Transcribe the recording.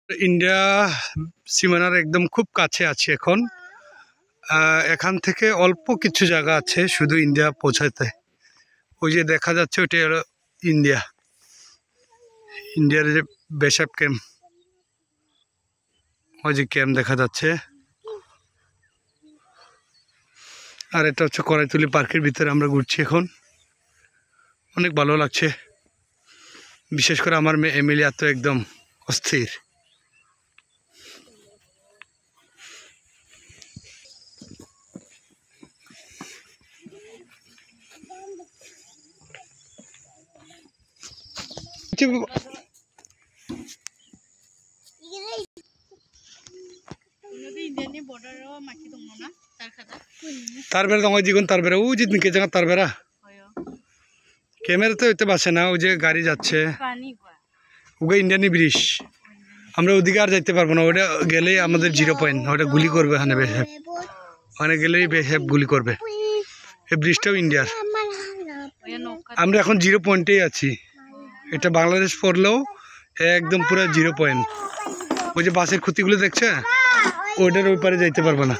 India সীমানার একদম খুব কাছে আছি এখন। এখান থেকে অল্প কিছু জায়গা আছে শুধু ইন্ডিয়া পৌঁছাতে। ওই যে দেখা যাচ্ছে ওইটা হলো ইন্ডিয়ার যে বেসব ক্যাম্প, ওই যে ক্যাম্প দেখা যাচ্ছে। আর এটা হচ্ছে করাইতুলি পার্কের ভিতরে আমরা ঘুরছি এখন। অনেক ভালো লাগছে, বিশেষ করে আমার মেয়ে এমিলিয়া তো একদম অস্থির। তারবেরা দঙ্গ জিগুন তারবেরা ও জিত মিকে জায়গা তারবেরা ক্যামেরা তো হইতে বাসে না। ওই যে গাড়ি যাচ্ছে ওকে ইন্ডিয়ানি ব্রিজ, আমরা ওদিকে আর যাইতে পারবো না। ওটা গেলেই আমাদের 0 পয়েন্ট, ওটা গুলি করবে। ওখানে বেহেব ওখানে গেলেই বেহেব গুলি করবে। এই ব্রিজটাও ইন্ডিয়ার। আমরা এখন 0 পয়েন্টেই আছি। এটা বাংলাদেশ পড়লেও একদম পুরো 0 পয়েন্ট। ওই যে বাসের খুঁতিগুলো দেখছে, ওইটার ওই পারে যাইতে পারবো না।